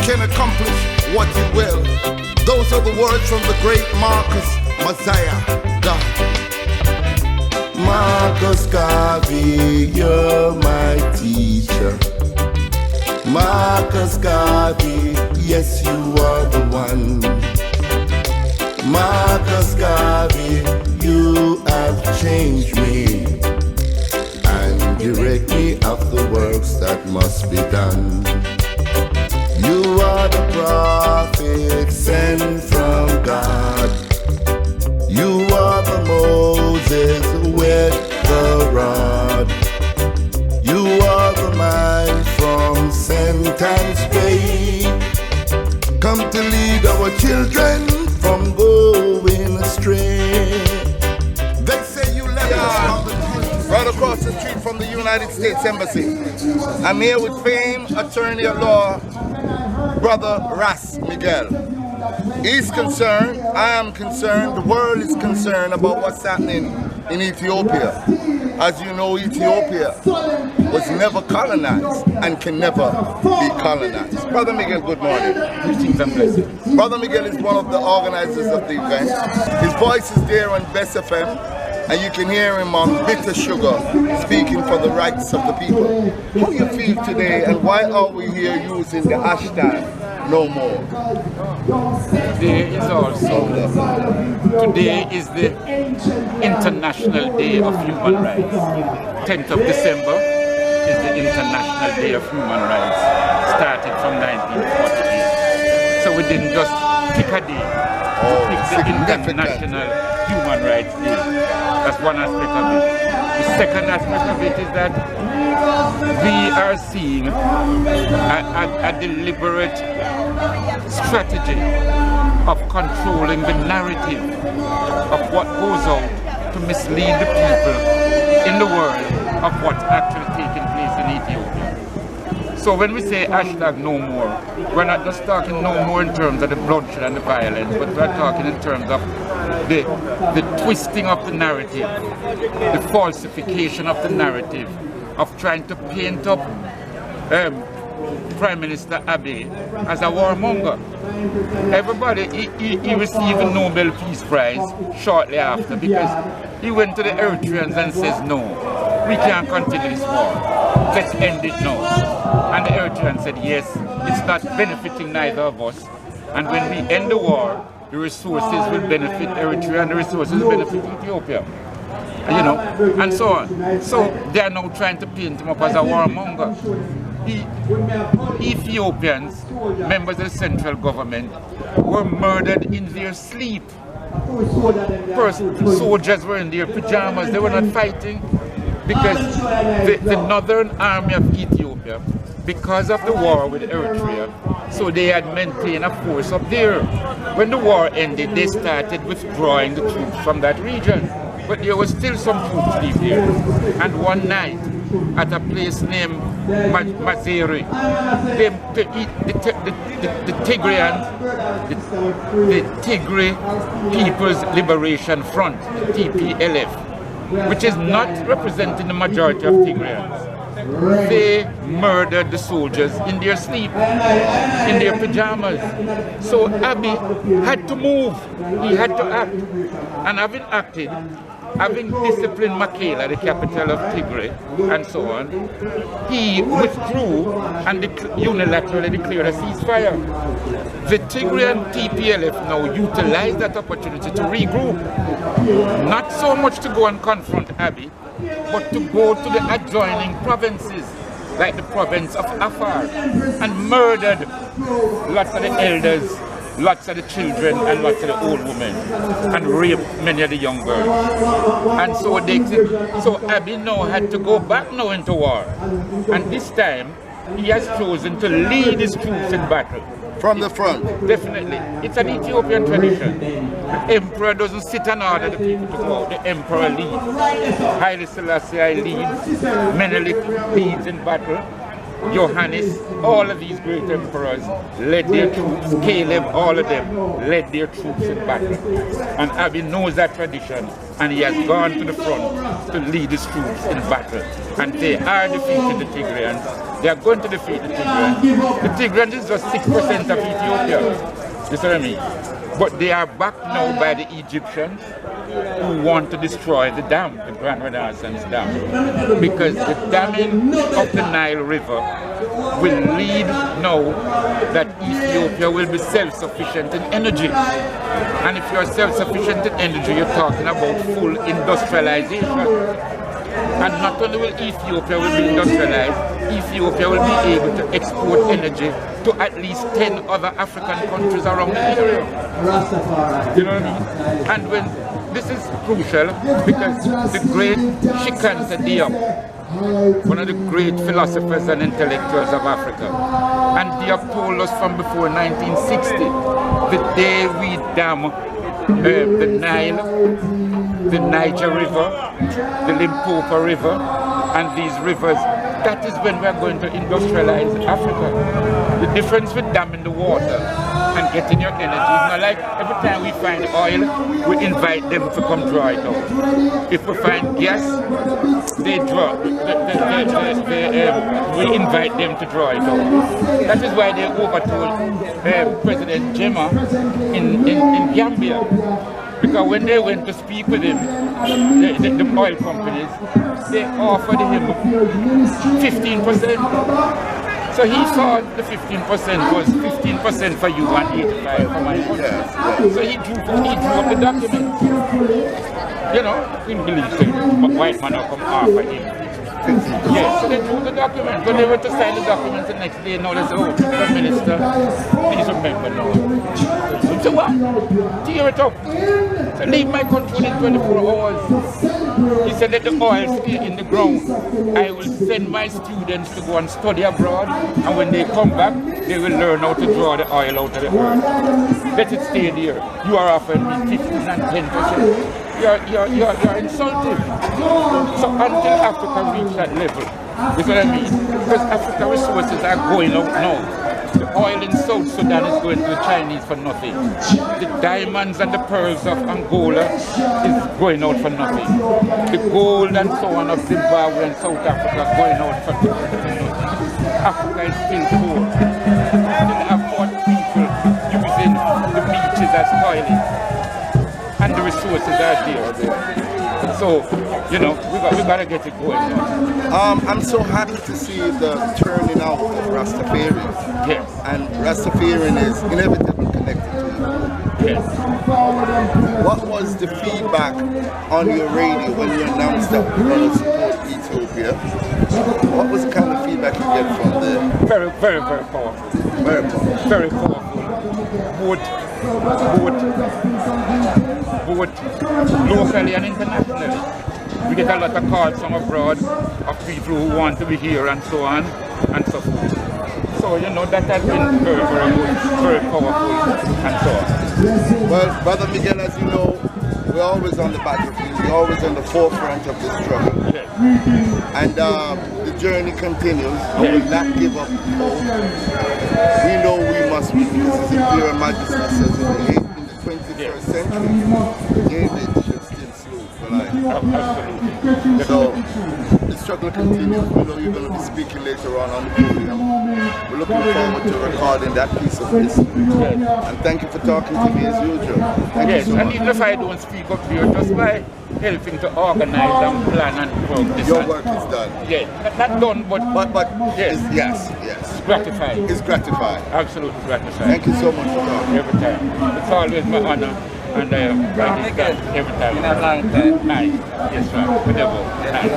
can accomplish what he will. Those are the words from the great Marcus Messiah. God. Marcus Garvey, you're my teacher. Marcus Garvey, yes, you are the one. Marcus Garvey, you have changed me and direct me of the works that must be done. You are the prophet sent from God. You are the Moses with the rod. You are the man from Sentence Bay, come to lead our children from going astray. They say you left us on the street, right across the street from the United States Embassy. I'm here with famed attorney at law, Brother Ras Miguel. He's concerned, I am concerned, the world is concerned about what's happening in Ethiopia. As you know, Ethiopia was never colonized and can never be colonized. Brother Miguel, good morning. Greetings and blessings. Brother Miguel is one of the organizers of the event. His voice is there on Best FM, and you can hear him on Bitter Sugar speaking for the rights of the people. How do you feel today, and why are we here using the hashtag No More? Today is the International Day of Human Rights. 10th of December is the International Day of Human Rights, started from 1948. So we didn't just pick a day, pick the International Human Rights Day. That's one aspect of it. The second aspect of it is that we are seeing a deliberate strategy of controlling the narrative of what goes out to mislead the people in the world of what's actually taking place in Ethiopia. So when we say hashtag no more, we're not just talking no more in terms of the bloodshed and the violence, but we're talking in terms of the twisting of the narrative, the falsification of the narrative, of trying to paint up Prime Minister Abiy as a warmonger. Everybody, he received a Nobel Peace Prize shortly after because he went to the Eritreans and says, no, we can't continue this war. Let's end it now. And the Eritreans said, yes, it's not benefiting neither of us. And when we end the war, the resources will benefit Eritrea and the resources will benefit Ethiopia. You know, and so on. So they are now trying to paint him up as a warmonger. Ethiopians, members of the central government, were murdered in their sleep. Soldiers were in their pajamas, they were not fighting because the northern army of Ethiopia, because of the war with Eritrea, so they had maintained a force up there. When the war ended, they started withdrawing the troops from that region. But there was still some troops there. And one night, at a place named Mazere, the Tigray People's Liberation Front, the TPLF, which is not representing the majority of Tigrayans, they murdered the soldiers in their sleep, in their pajamas. So Abiy had to move, he had to act. And having acted, having disciplined Mekelle, the capital of Tigray, and so on, he withdrew and unilaterally declared a ceasefire. The Tigrayan TPLF now utilized that opportunity to regroup, not so much to go and confront Abiy, but to go to the adjoining provinces, like the province of Afar, and murdered lots of the elders, lots of the children, and lots of the old women, and raped many of the young girls. And so Abiy now had to go back now into war. And this time, he has chosen to lead his troops in battle. From the front? Definitely. It's an Ethiopian tradition. The emperor doesn't sit and order the people to go out. The emperor leads. Haile Selassie leads. Menelik leads in battle. Johannes, all of these great emperors led their troops, Caleb, all of them led their troops in battle. And Abiy knows that tradition, and he has gone to the front to lead his troops in battle. And they are defeating the Tigrayans. They are going to defeat the Tigrayans. The Tigrayans is just 6% of Ethiopia. You see what I mean? But they are backed now by the Egyptians who want to destroy the dam, the Grand Renaissance Dam. Because the damming of the Nile River will lead now that Ethiopia will be self-sufficient in energy. And if you're self-sufficient in energy, you're talking about full industrialization. And not only will Ethiopia will be industrialized, Ethiopia will be able to export energy to at least 10 other African countries around the area. You know what I mean? And when this is crucial because the great Shikansa Diop, one of the great philosophers and intellectuals of Africa, and Diop told us from before 1960, the day we dam the Nile, the Niger River, the Limpopo River, and these rivers, that is when we are going to industrialize Africa. The difference with damming the water and getting your energy is not like every time we find oil, we invite them to come draw it out. If we find gas, they draw, we invite them to draw it out. That is why they overtold President Jema in Gambia. Because when they went to speak with him, the oil companies, they offered him 15%. So he thought the 15% was 15% for you and 85% for my others. So he drew up the document. You know, he believes the white man will come after him. Yes, so they drew the document. When they went to sign the document the next day, now they said, oh, Prime Minister, please remember now. So what? Tear it up. So leave my country within 24 hours. He said, let the oil stay in the ground. I will send my students to go and study abroad, and when they come back, they will learn how to draw the oil out of the earth. Let it stay there. You are offering me 15 and 10%. You're insulting. So until Africa reach that level, you know what I mean? Because African resources are going out now. The oil in South Sudan is going to the Chinese for nothing. The diamonds and the pearls of Angola is going out for nothing. The gold and so on of Zimbabwe and South Africa is going out for nothing. Africa is still poor. Still have poor people using the beaches as toilets. And the resources are there. So, you know, we gotta get it going now. I'm so happy to see the turning out of Rastafarians. Yes. And Rastafarian is inevitably connected to Ethiopia. Yes. What was the feedback on your radio when you announced that we're going to support Ethiopia? What was the kind of feedback you get from there? Very, very, very powerful. Very powerful. Very powerful. Both locally and internationally. We get a lot of calls from abroad of people who want to be here and so on and so forth. So, you know, that has been very, very good, very powerful and so on. Well, Brother Miguel, as you know, we're always on the battlefield. We're always on the forefront of this struggle. Yes. And the journey continues. We will not give up hope. We know we must win. This is Imperial Majesty says in the 21st century, game is just still slow for life. Absolutely. So the struggle continues. We know you're going to be speaking later on the podium. We're looking forward to recording that piece of history. Yes. And thank you for talking to me as usual. Thank you Yes, so and much. even if I don't speak up here, just by helping to organize and plan and progress. Your work is done. Yes, not done, but yes. Yes. Gratifying. It's gratifying. Absolutely gratifying. Thank you so much for talking. Every time. It's always my honor, and I am every time. Nice. Yes, sir. Whatever. Nice.